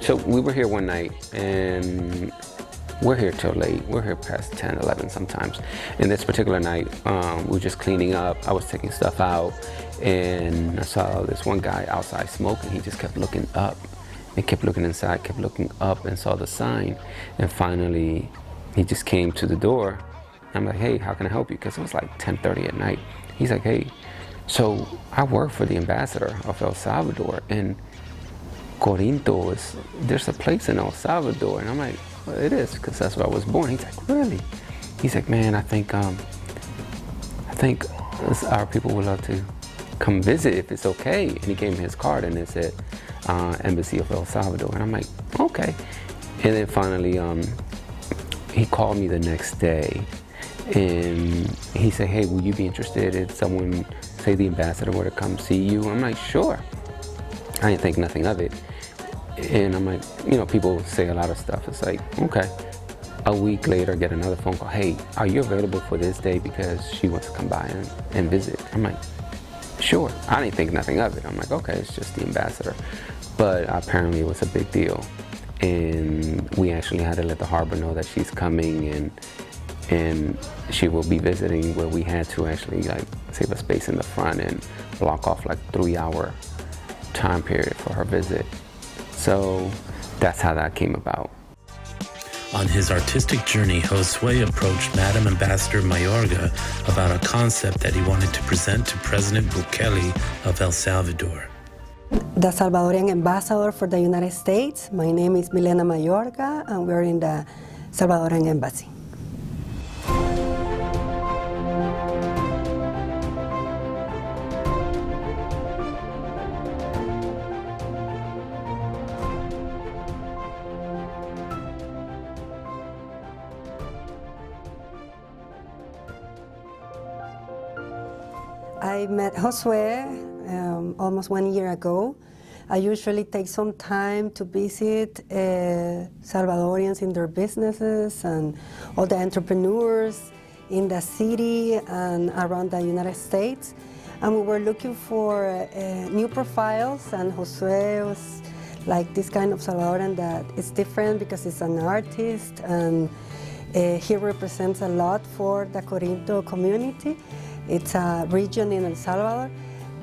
So we were here one night, and we're here till late. We're here past 10, 11 sometimes. And this particular night, we were just cleaning up. I was taking stuff out, and I saw this one guy outside smoking. He just kept looking up and kept looking inside, kept looking up, and saw the sign. And finally, he just came to the door. I'm like, hey, how can I help you? Because it was like 10:30 at night. He's like, hey, so I work for the ambassador of El Salvador, and Corinto there's a place in El Salvador. And I'm like, well, it is, because that's where I was born. He's like, really? He's like, man, I think our people would love to come visit if it's okay. And he gave me his card, and it said Embassy of El Salvador. And I'm like, okay. And then finally, he called me the next day, and he said, hey, will you be interested if someone, say the ambassador, were to come see you? I'm like, sure. I didn't think nothing of it. And I'm like, people say a lot of stuff. It's like, okay. A week later, get another phone call. Hey, are you available for this day, because she wants to come by and visit? I'm like, sure. I didn't think nothing of it. I'm like, okay, it's just the ambassador. But apparently it was a big deal. And we actually had to let the harbor know that she's coming, and she will be visiting, where we had to actually save a space in the front and block off 3-hour time period for her visit. So that's how that came about. On his artistic journey, Josue approached Madam Ambassador Mayorga about a concept that he wanted to present to President Bukele of El Salvador. The Salvadorian ambassador for the United States. My name is Milena Mayorga, and we're in the Salvadorian embassy. I met Josue almost 1 year ago. I usually take some time to visit Salvadorians in their businesses and all the entrepreneurs in the city and around the United States. And we were looking for new profiles, and Josue was like this kind of Salvadorian that is different because he's an artist, and he represents a lot for the Corinto community. It's a region in El Salvador.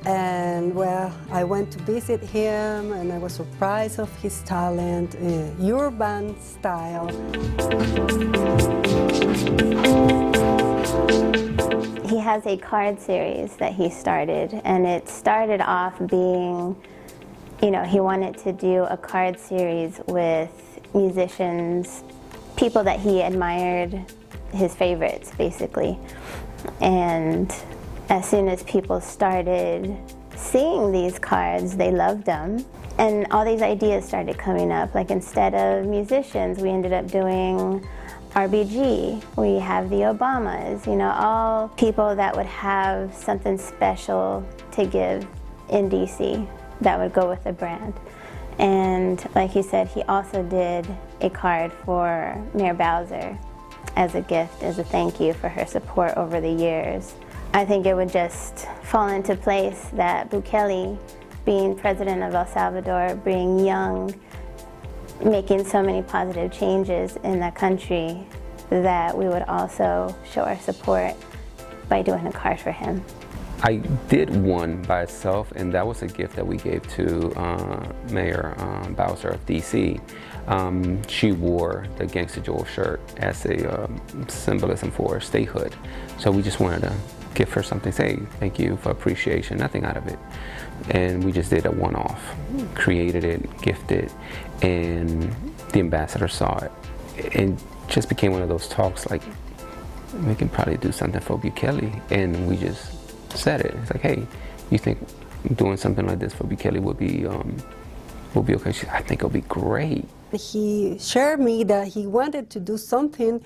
And well, I went to visit him, and I was surprised of his talent, urban style. He has a card series that he started, and it started off being, he wanted to do a card series with musicians, people that he admired, his favorites, basically. And as soon as people started seeing these cards, they loved them. And all these ideas started coming up. Like, instead of musicians, we ended up doing RBG. We have the Obamas, all people that would have something special to give in DC that would go with the brand. And like he said, he also did a card for Mayor Bowser as a gift, as a thank you for her support over the years. I think it would just fall into place that Bukele, being president of El Salvador, being young, making so many positive changes in the country, that we would also show our support by doing a card for him. I did one by itself, and that was a gift that we gave to Mayor Bowser of DC. She wore the Gangsta Joel shirt as a symbolism for statehood. So we just wanted to give her something, say thank you for appreciation, nothing out of it. And we just did a one-off, created it, gifted, and the ambassador saw it. And just became one of those talks like, we can probably do something for Bukele. And we just said it. It's like, hey, you think doing something like this for Bukele would be okay? She said, I think it'll be great. He shared me that he wanted to do something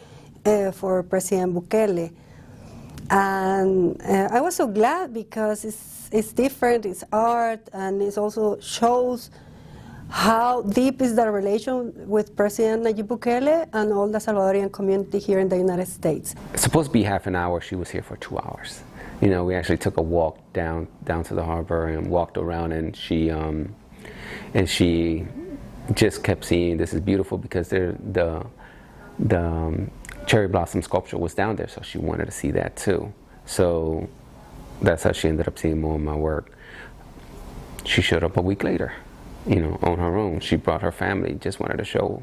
for President Bukele. And I was so glad, because it's different, it's art, and it also shows how deep is the relation with President Nayib Bukele and all the Salvadorian community here in the United States. It's supposed to be half an hour. She was here for 2 hours. We actually took a walk down to the harbor and walked around, and she just kept seeing this is beautiful because the cherry blossom sculpture was down there, so she wanted to see that too. So that's how she ended up seeing more of my work. She showed up a week later, on her own. She brought her family, just wanted to show,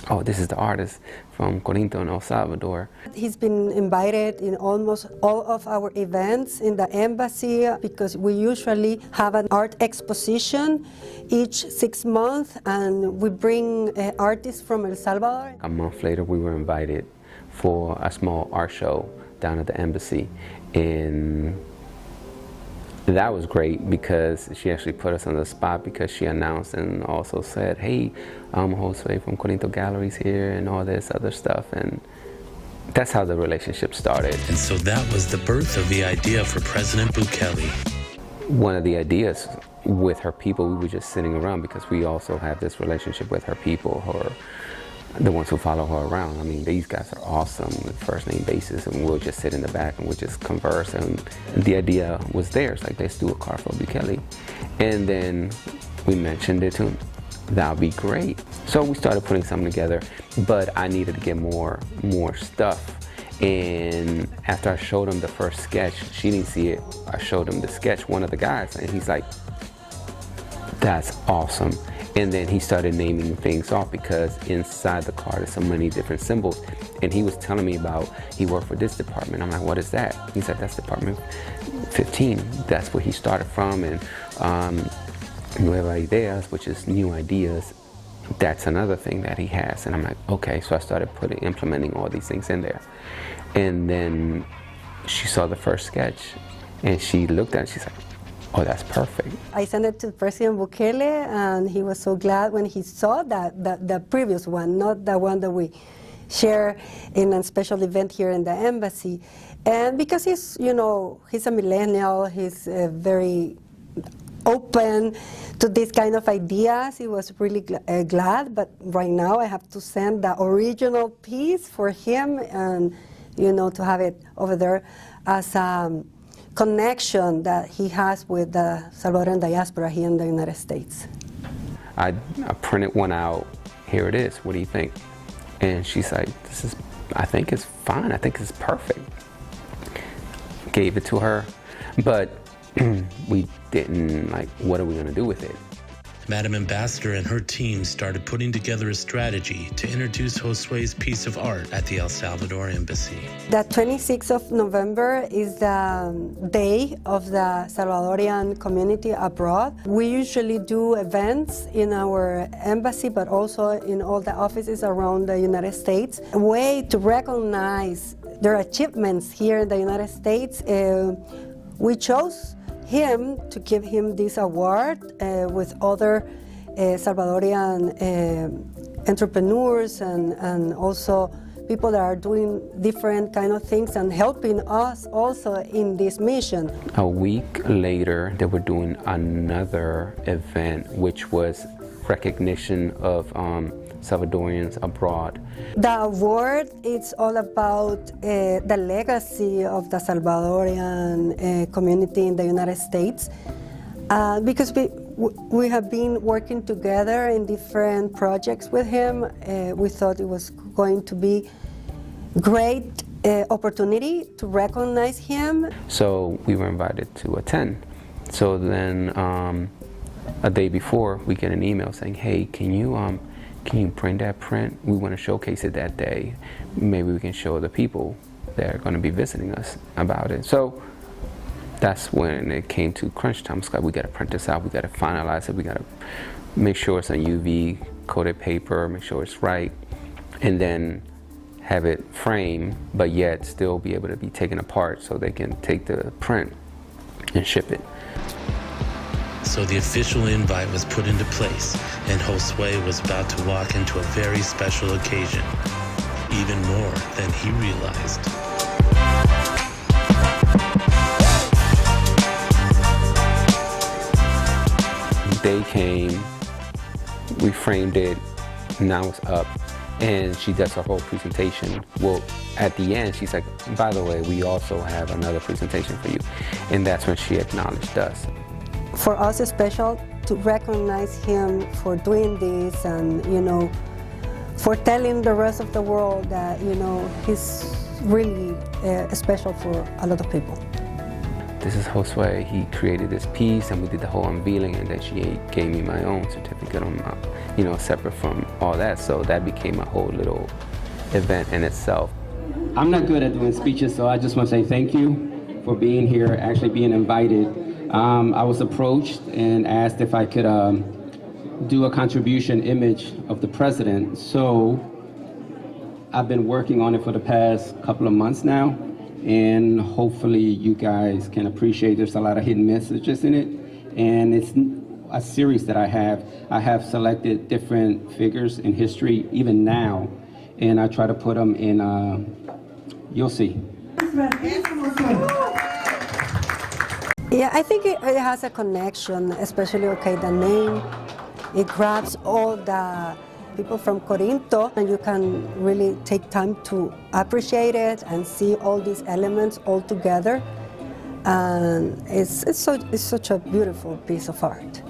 oh, this is the artist from Corinto in El Salvador. He's been invited in almost all of our events in the embassy because we usually have an art exposition each 6 months, and we bring artists from El Salvador. A month later, we were invited for a small art show down at the embassy, and that was great because she actually put us on the spot because she announced and also said, hey, Josue from Corinto Galleries here and all this other stuff, and that's how the relationship started. And so that was the birth of the idea for President Bukele. One of the ideas with her people, we were just sitting around because we also have this relationship with her people, the ones who follow her around. I mean, these guys are awesome, first name basis, and we'll just sit in the back and we'll just converse. And the idea was theirs, like, let's do a card for Bukele. And then we mentioned it to him. That'll be great. So we started putting something together, but I needed to get more stuff. And after I showed him the first sketch, she didn't see it. I showed him the sketch, one of the guys, and he's like, that's awesome. And then he started naming things off because inside the card is so many different symbols. And he was telling me about, he worked for this department. I'm like, what is that? He said, that's Department 15. That's where he started from. And Nueva Ideas, which is new ideas, that's another thing that he has. And I'm like, okay. So I started implementing all these things in there. And then she saw the first sketch and she looked at it, she's like, oh, that's perfect. I sent it to President Bukele, and he was so glad when he saw the previous one, not the one that we share in a special event here in the embassy. And because he's a millennial, he's very open to this kind of ideas. He was really glad, but right now I have to send the original piece for him and, to have it over there as a connection that he has with the Salvadoran diaspora here in the United States. I printed one out. Here it is. What do you think? And she's like, I think it's fine. I think it's perfect. Gave it to her, but we didn't, what are we going to do with it? Madam Ambassador and her team started putting together a strategy to introduce Josue's piece of art at the El Salvador Embassy. The 26th of November is the day of the Salvadorian community abroad. We usually do events in our embassy, but also in all the offices around the United States. A way to recognize their achievements here in the United States. We chose him to give him this award with other Salvadorian entrepreneurs and also people that are doing different kind of things and helping us also in this mission. A week later, they were doing another event, which was recognition of Salvadorians abroad. The award is all about the legacy of the Salvadorian community in the United States because we have been working together in different projects with him. We thought it was going to be great opportunity to recognize him. So we were invited to attend. So then a day before, we get an email saying, hey, can you print that print? We want to showcase it that day. Maybe we can show the people that are going to be visiting us about it. So that's when it came to crunch time. It's like, we got to print this out. We got to finalize it. We got to make sure it's on UV coated paper, make sure it's right, and then have it framed, but yet still be able to be taken apart so they can take the print and ship it. So the official invite was put into place, and Josue was about to walk into a very special occasion, even more than he realized. They came, we framed it, now it's up, and she does her whole presentation. Well, at the end, she's like, by the way, we also have another presentation for you. And that's when she acknowledged us. For us, it's special to recognize him for doing this and, you know, for telling the rest of the world that, you know, he's really special for a lot of people. This is Josue. He created this piece, and we did the whole unveiling, and then she gave me my own certificate on my, you know, separate from all that. So that became a whole little event in itself. I'm not good at doing speeches, so I just want to say thank you for being here, actually being invited. I was approached and asked if I could do a contribution image of the president. So I've been working on it for the past couple of months now, and hopefully you guys can appreciate there's a lot of hidden messages in it. And it's a series that I have. I have selected different figures in history, even now, and I try to put them in, you'll see. Yeah, I think it has a connection, especially, okay, the name, it grabs all the people from Corinto, and you can really take time to appreciate it and see all these elements all together. And it's such a beautiful piece of art.